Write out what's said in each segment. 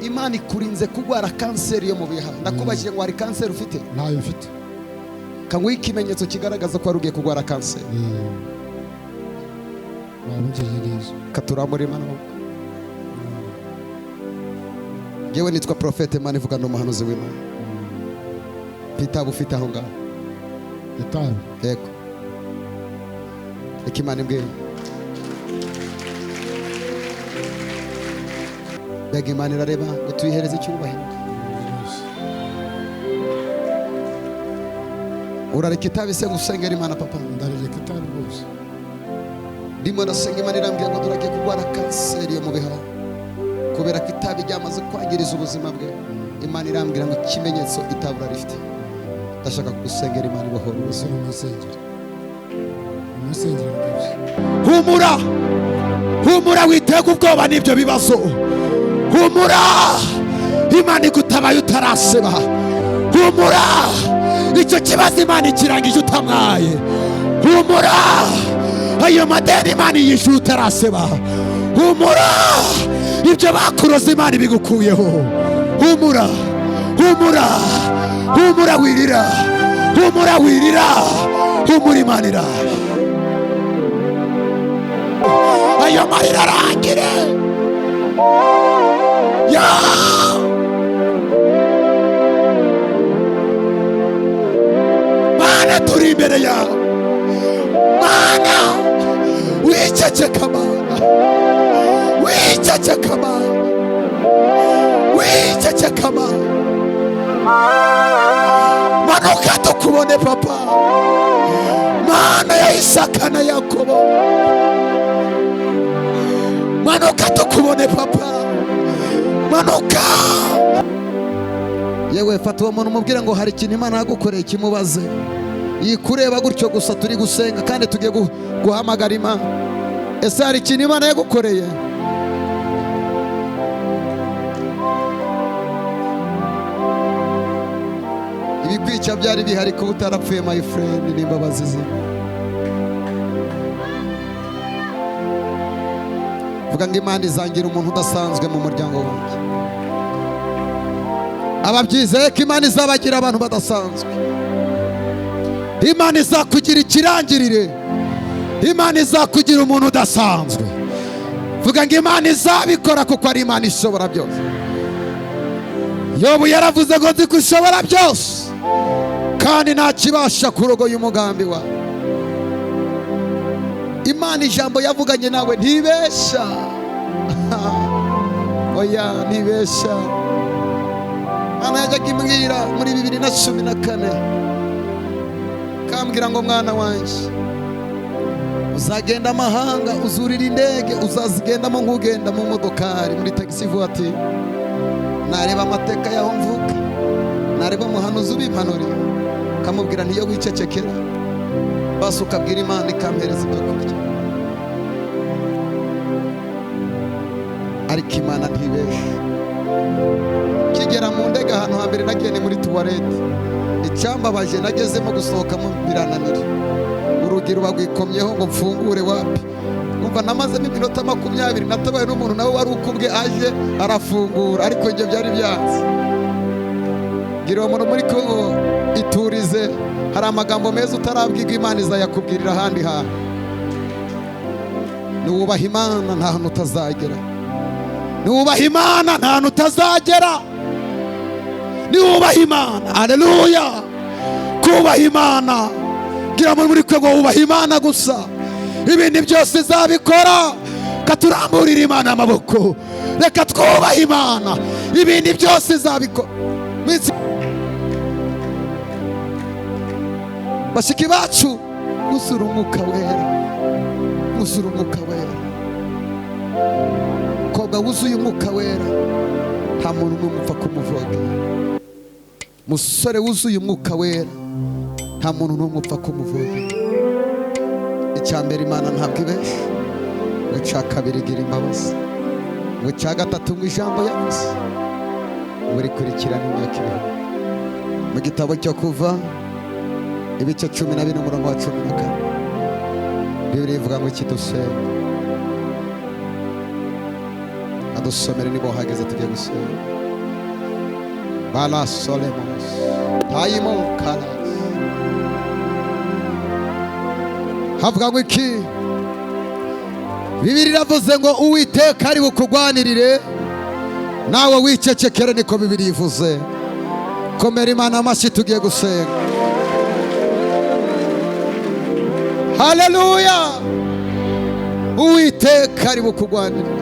Imana ikurinze kugwara kanseri yo mu bihaha. Ndakubajije ngo hari kanseri ufite? Ntayo mfite. Kangwa ikimenyetso kigaragaza ko warugiye kugwara kanseri. Wamugerageza. Katurambura Imana. Yewe nitwa Profete Imana ivuga no muhanuzi w'Imana. Pita ufite aho ngaho. Itabi. Yego. Ikimana imbwiye. Mbega Imana irareba ngo tuyihereze icyubahiro. Urareka itabi se gusengera Imana papa? Ndareka itabi rwose. Ndimo ndasenga Imana irambwira ngo turagiye kurwara kanseri yo mu bihaha kubera ko itabi ryamaze kwangiriza ubuzima bwe. Imana irambwira ngo ikimenyetso itabi urarifite. Ndashaka kugusengera Imana ibohora ubuzima. Umusengera rwose. Humura, humura witega ubwoba n'ibyo bibazo. Humura, Imana igutabaye utaraseba. Humura, icyo kibazo Imana ikirangije utamwaye. Humura, ayo madeni Imana yishyuye utaraseba. Humura, ibyo bakuroze Imana ibigukuyeho. Humura, humura, humura wirira, humura wirira, humura Imana iraje. Ayo marira arangire. Mana turi imbere yawe. Mana wiceceka Mana, wiceceka Mana, wiceceka Mana. Manuka tukubone papa, Mana ya Isaka na Yakobo. Manuka tukubone papa, manuka. Yewe fata uwo muntu umubwira ngo hari ikintu Imana yagukoreye kimubaze. Yikureba gutyo gusa turi gusenga kandi tugiye guhamagara Imana. Ese hari ikintu Imana yagukoreye? Ibikwica byari bihari ko utarapfuye my friend, n'imbabazi ze. Vuga ngo Imana izangira umuntu udasanzwe mu muryango wanjye. Ababyizeye ko Imana izabagira abantu badasanzwe. Imana izakugira ikirangirire. Imana izakugira umuntu udasanzwe. Vuga ngo Imana izabikora kuko ari Imana ishobora byose. Yobu yaravuze ngo nzi ko ishobora byose kandi nta kibasha kurogoya umugambi wawe. Imana ijambo yavuganye nawe ntibesha. Oya ntibesha. Mana yajyaga imbwira muri 2014 kambwira ngo mwana wanjye uzagenda amahanga, uzurira indege, uzazigendamo nk'ugenda mu modokari muri taxi voiture. Nareba amateka yaho mvuka, nareba umuhanuzi ubimpanurira, kamubwira ntiyo wicecekera basi ukabwira Imana ikampereza ibyo kurya. Ariko Imana ntibesha. Kigera mu ndege ahantu hambere nagiye ni muri tuwarete. Icyambabaje nagezemo gusohokamo birananira. Urugi rubagwikomyeho ngo mfungure wapi. Numva namazemo iminota 20 natabaye n'umuntu nawe wari ukubwe aje arafungura, ariko ibyo byari byanze. Gira umuntu muri Kongo iturize, hari amagambo meza utarabwirwa Imana izayakubwirira ahandi hantu. Nubaha Imana nta hantu utazagera. Nubaha Imana nta hantu utazagera. Nubaha Imana. Haleluya. Kubaha Imana. Gira umuntu muri Kongo wubaha Imana gusa. Ibindi byose izabikora. Katuramburira Imana amaboko. Reka twubaha Imana. Ibindi byose izabikora. Bashiki bacu musura umwuka wera. Musura umwuka wera. Koga wuzuye umwuka wera nta muntu n'umwe upfa kumuvuga. Musore wuzuye umwuka wera nta muntu n'umwe upfa kumuvuga. Icyambere Imana ntabwo ibesha. Icya kabiri igira imbabazi. Icya gatatu ngo ijambo yavuze burikurikirana imyaka 1000. Mu gitabo cyo Kuva ibice 12 umurongo wa 14 Bibiri ivuga ngo kidusenga. adusomere nibo hageze tugiye gusenga. Bala solemos tayimo kalas. Havuga ngo iki? Bibiri iravuze ngo Uwiteka ari bukugwanirire nawe wicecekere, niko Bibiri ivuze. Komera Imana amashyi tugiye gusenga. Haleluya! Uwiteka ari bukugwanirire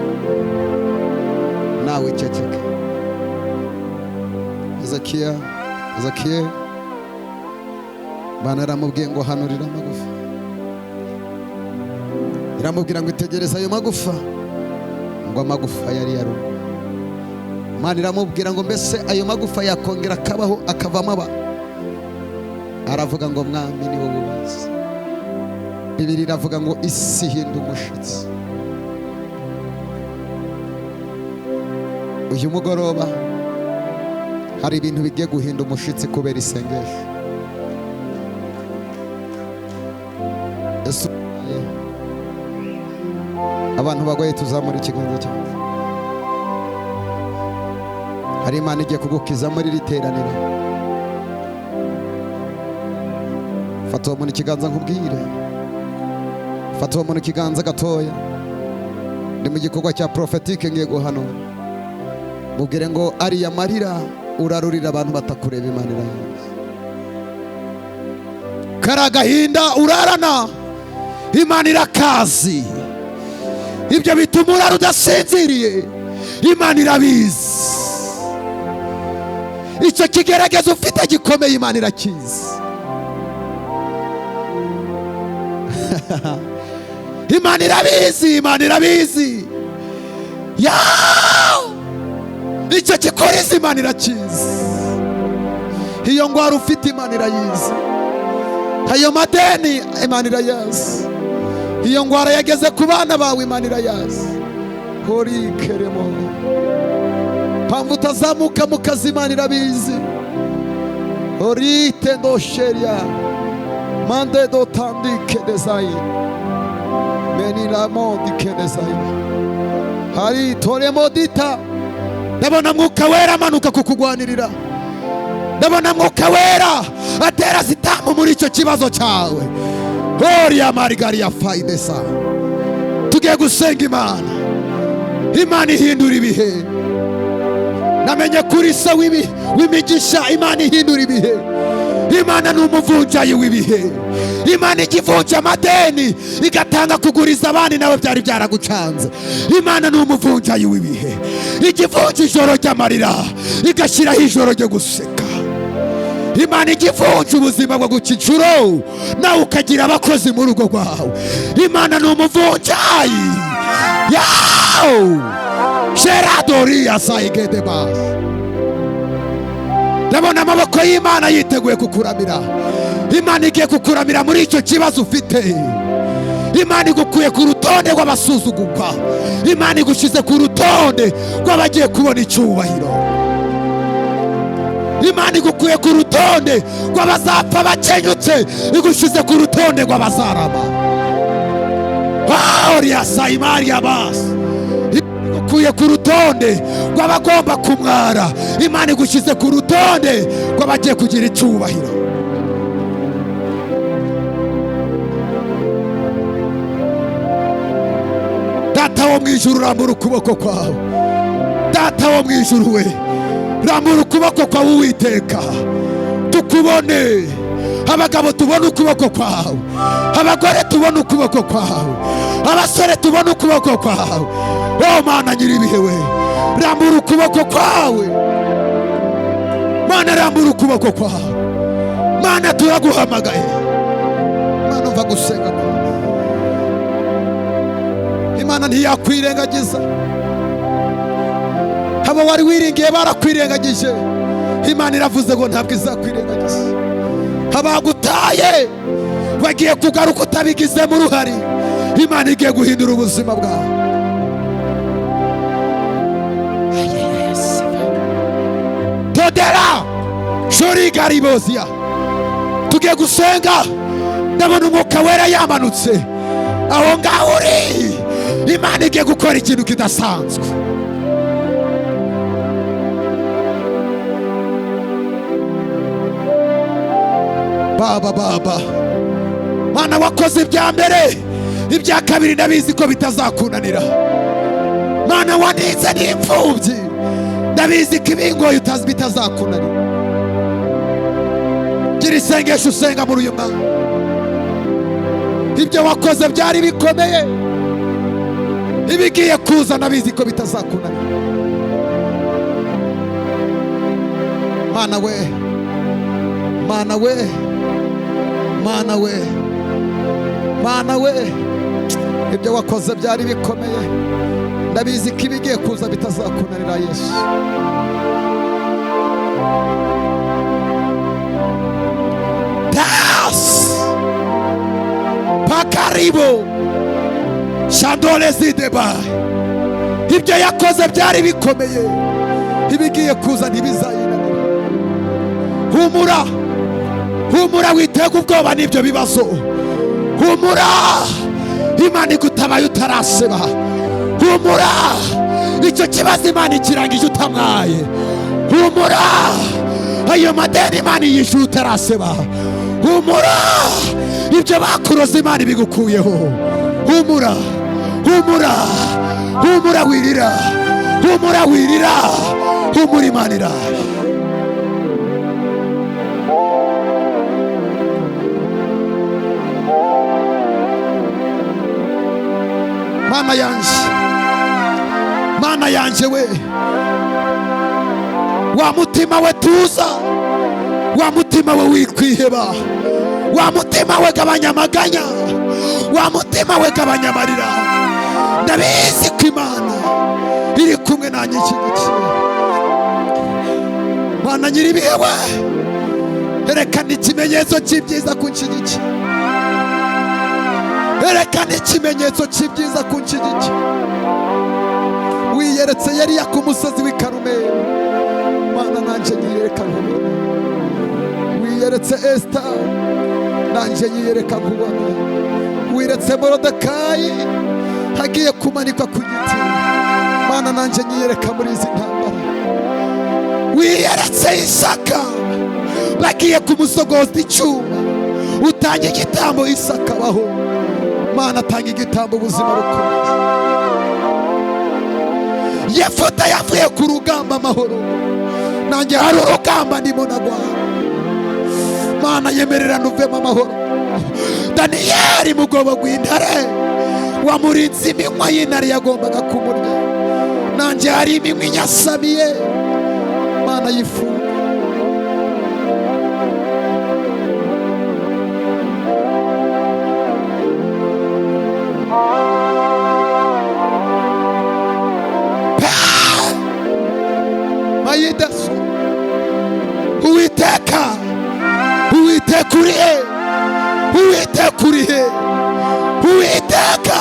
nawe wicecekere. Ezekiel Imana iramubwiye ngo hanurira amagufa, iramubwira ngo itegereze ayo magufa, ngo amagufa yari yarumye. Imana iramubwira ngo mbese ayo magufa yakongera akabaho akavamo abantu? Aravuga ngo mwami ni wowe ubizi. Bibiri iravuga ngo isi ihinda umushitsi. Uyu mugoroba hari ibintu bigiye guhinda umushitsi kubera isengesho. Abantu bagoye tuzamura ikiganza cyawe. Hari Imana igiye kugukiza muri iri teraniro. Fata uwo muntu ikiganza nkubwire. Fata uwo muntu ikiganza gatoya. Ni mu gikorwa cya prophetique ngiye guhanura. Mubwire ngo ariya marira urarurira abantu batakureba, Imana irayazi. Karagahinda urarana, Imana irakazi. Ibyo bituma urara udasinziriye, Imana irabizi. Icyo kigerageza ufite gikomeye, Imana irakizi. Imana irabizi, Imana irabizi. Icyo gikoriza Imana irakizi. Iyo ngwara ufite Imana irayizi. Ayo madeni Imana irayazi. Iyo ngwara yageze ku bana bawe Imana irayazi. Hori keremo pamvu utazamuka mu kazi, Imana irabizi. Hori tendo sheria mande do tandike design meni la mondi ke design hari tore modita. Ndabona Mwuka Wera amanuka kukugwanirira. Ndabona Mwuka Wera atera zitambu muri icyo kibazo cyawe. Hori ya marigari ya faidesa. Tugiye gusenga Imana. Imana ihindura ibihe. Namenye kuri se w'imigisha, Imana ihindura ibihe. Imana ni umuvunjayi w'ibihe. Imana igivunja amadeni igatanga kuguriza abandi nawe byari byaragucanze. Imana ni umuvunjayi w'ibihe. Igivunja ijoro ry'amarira igashyiraho ijoro ryo guseka. Imana igivunja ubuzima bwo guca inshuro nawe ukagira abakozi mu rugo rwawe. Imana ni umuvunjayi. Sheradori asayigede bas. Ndabona amaboko y'Imana yiteguye kukuramira. Imana igiye kukuramira muri icyo kibazo ufite. Imana igukuye ku rutonde rw'abasuzugurwa. Imana igushize ku rutonde rw'abagiye kubona icyubahiro. Imana igukuye ku rutonde rw'abazapfa bakenyutse, igushize ku rutonde rw'abazarama. Uriya sayimari yabasi. Igukuye ku rutonde rw'abagomba kumwara. Imana igushize ku rutonde rw'abagiye kugira icyubahiro. Data wo mu ijuru, rambura ukuboko kwawe. Data wo mu ijuru we, rambura ukuboko kwawe Uwiteka, tukubone. Abagabo tubone ukuboko kwawe, abagore tubone ukuboko kwawe, abasore tubone ukuboko kwawe. Oh Mana nyiribihe we, rambura ukuboko kwawe. Mana rambura ukuboko kwawe. Mana turaguhamagaye. Mana umva gusenga kwawe. Imana ntiyakwirengagiza. Abo wari wiringiye barakwirengagije. Imana iravuze ngo ntabwo izakwirengagiza. Abagutaye bagiye kugaruka utabigizemo uruhare. Imana igiye guhindura ubuzima bwawe. Todera shori garibozia. Tugiye gusenga. Ndabona Umwuka Wera yamanutse aho ngaho uri. Imana igiye gukora ikintu kidasanzwe. baba Mana wakoze ibya mbere, ibya kabiri ndabizi ko bitazakunanira. Mana waninze n'imfubyi, ndabizi ko ibingoye bitazakunanira. Gira isengesho usenga muri uyu mwanya. Ibyo wakoze byari bikomeye, ibigiye kuza ndabizi ko bitazakunanira. Mana we, Mana we, Mana we, Mana we, ibyo wakoze byari bikomeye, ndabizi ko ibigiye kuza bitazakunanira Yesu. Das pakaribo shandole zideba, ibyo yakoze byari bikomeye, ibigiye kuza ntibizayinanira. Humura, humura, witega ubwoba n'ibyo bibazo. Humura, Imana igutabaye utaraseba. Humura, icyo kibazo Imana ikirangije utamwaye. Humura, ayo madeni Imana yishyuye utaraseba. Humura, ibyo bakuroze Imana ibigukuyeho. Humura, humura, humura wirira, humura wirira, humura Imana iraje. Mana yanje, Mana yanje we, wa mutima we tuza, wa mutima we wikwiheba, wa mutima we gabanya amaganya, wa mutima we gabanya amarira. Ndabizi ko Imana iri kumwe nanjye iki gihe. Mana nyiribihe we, erekana ikimenyetso cy'ibyiza kunshigiki, erekana ikimenyetso cy'ibyiza kunshigiki. Wiyeretse Eliya ku musozi w'i Karumeli, Mana nanjye nyiyereka nkubona. Wiyeretse Esta, nanjye nyiyereka nkubona. Wiyeretse Morodekayi hagiye kumanikwa ku giti, Mana nanjye nyiyereka muri izi ntambara. Wiyeretse Isaka bagiye kumusogoza icyuma, utanga igitambo Isaka baho. Mana tanga igitambo ubuzima bukomeye. Yefuta yavuye ku rugamba amahoro, nanjye hari urugamba ndimo nagwana. Mana yemerera nuvemo amahoro. Daniyeli mu rwobo rw'intare wamurinze iminwa y'intare yagombaga kumurya, nanjye hari iminwa inyasamiye. Mana yifuza Mayidaso. Uwiteka, Uwiteka urihe, Uwiteka urihe, Uwiteka,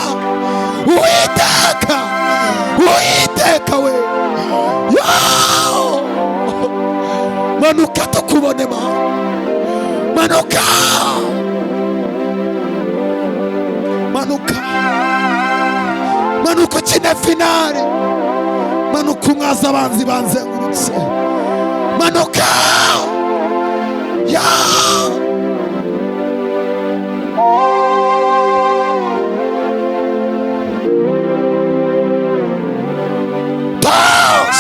Uwiteka, Uwiteka we. Manuka tukubone Mana, manuka, manuka, manuka ukine finale, manuka umwaza abanzi banzengurutse, manuka ya Tos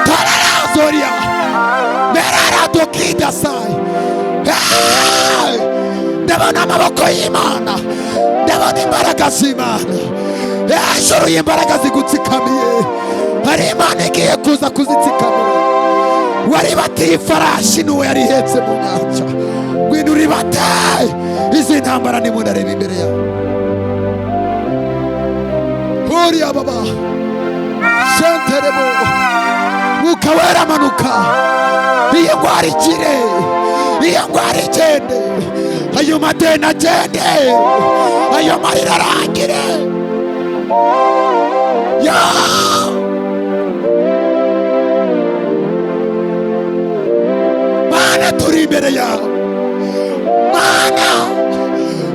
Tararazoria Merara Dokida Sai. Ndabona amaboko y'Imana, ndabona imbaraga z'Imana, hejuru y'imbaraga zigutsikamiye. Hari Imana igiye kuza kuzitsikamira. Wari batiye ifarashi n'uwo yari ihetse mu nyanja, ngwino uribataye. Izi ntambara ni munareba imbere yawe. Hori ababa senterebo, Mwuka Wera manuka. Iyo ngwara ikire, iyo ngwara igende, ayo madeni agende, ayo marira arangire. Ya Mana turi imbere yawe. Mana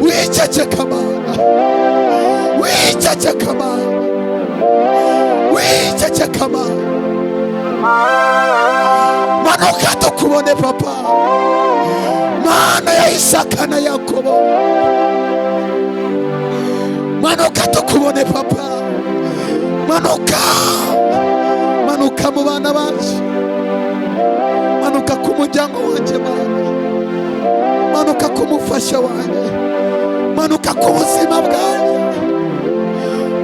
wiceceka Mana, wiceceka Mana, wiceceka Mana. Manuka tukubone Papa, Mana ya Isaka na Yakobo, manuka tukubone papa, manuka mu bana bacu, manuka ku muryango wanjye Mana, manuka ku mufasha wanjye, manuka ku buzima bwanjye,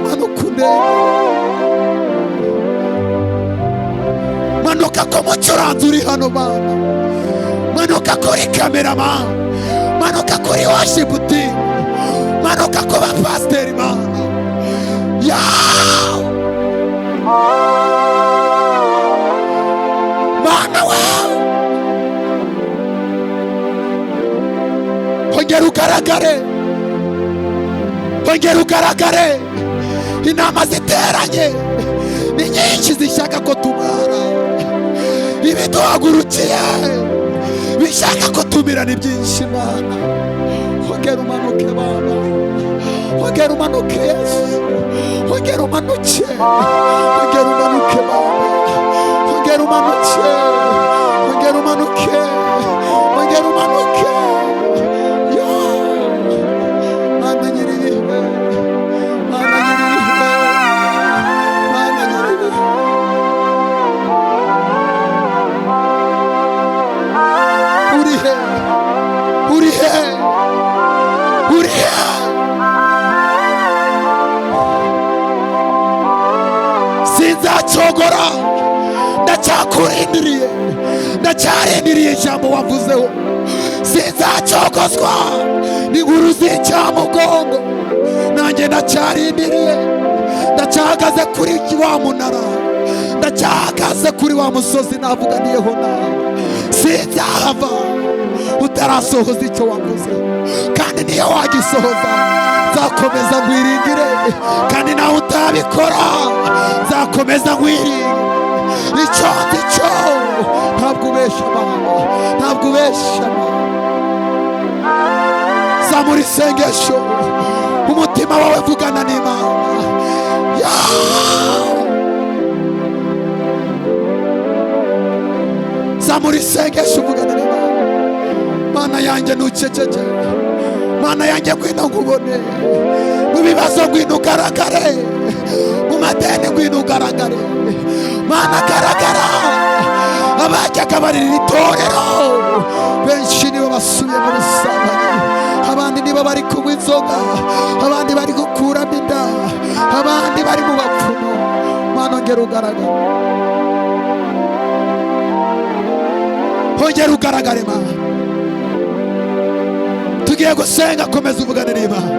manuka undebe, manuka ku mucuranzi uri hano Mana, manuka kuri cameraman, manuka kuri worship team, manuka ku bapasiteri Mana, Mana wawe ongera ugaragare. Inama ziteranye ni nyinshi zishaka ko tumara, ibiduhagurukiye bishaka ko tumirana ibyinshi Mana, ongera umanuke Mana, ongera umanuke Yesu, ongera umanuke, ongera umanuke Mana, ongera umanuke, ongera umanuke, ongera umanuke. Mana nyiribihe, Mana nyiribihe, Mana nyiribihe. Urihe, urihe, urihe. Sinzacogora, ndacyakurindiriye, ndacyarindiriye ijambo wavuzeho. Sinzacogozwa n'inkuru z'icyamugongo, nanjye ndacyarindiriye, ndacyahagaze kuri wa munara, ndacyahagaze kuri wa musozi navuganiyeho nawe. Sinzahava utarasohoza icyo wavuze, kandi niyo wagisohoza nzakomeza nkwiringire, kandi nawe utabikora nzakomeza nkwiringire. Icyo nzi cyo ntabwo ubeshya Mana, ntabwo ubeshya Mana. Zamura isengesho, umutima wawe vugana n'Imana. Zamura isengesho, vugana n'Imana. Mana yanjye ntuceceke, Mana yanjye ngwino nkubone, mu bibazo ngwino ugaragare, mu madeni ngwino ugaragare. Mana garagara. Abajyaga barira itorero benshi nibo basubiye mu busambanyi, abandi nibo bari kunywa inzoga, abandi bari gukuramo inda, abandi bari mu bapfumu. Mana ongera ugaragare, ongera ugaragare Mana. Tugiye gusenga, komeza uvugane n'Imana.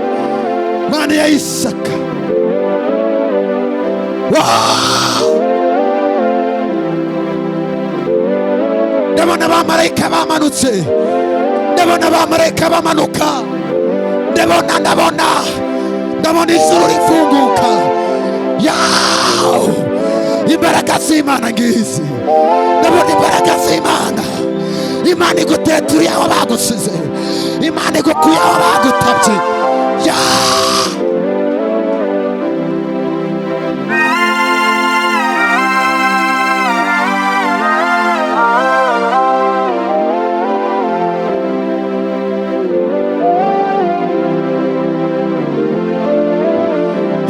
Mana ya Isaka, ndabona abamarayika bamanutse, ndabona abamarayika bamanuka, ndabona ijuru rifunguka. Imbaraga z'Imana ngizi, ndabona imbaraga z'Imana. Imana iguteturiye aho bagusize, Imana igukuye aho bagutabye.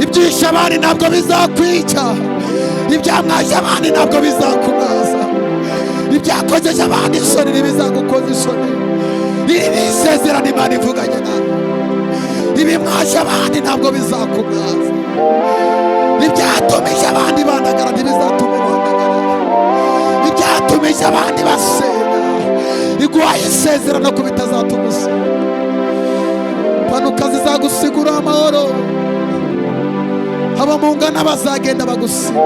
Ibyisha abandi ntabwo bizakwica, ibyamwaje abandi ntabwo bizakubaza, ibyakojeje abandi isoni ntibizagukoza isoni. Iri ni isezerano Imana ivuganye nawe. Ibimwaje abandi ntabwo bizakubaza, ibyatumije abandi bandagara ntibizatuma bandagara, ibyatumije abandi basenga iguhaye isezerano ko bitazatuma usenga. Panuka zizagusigura amahoro, abamungana bazagenda bagusiga.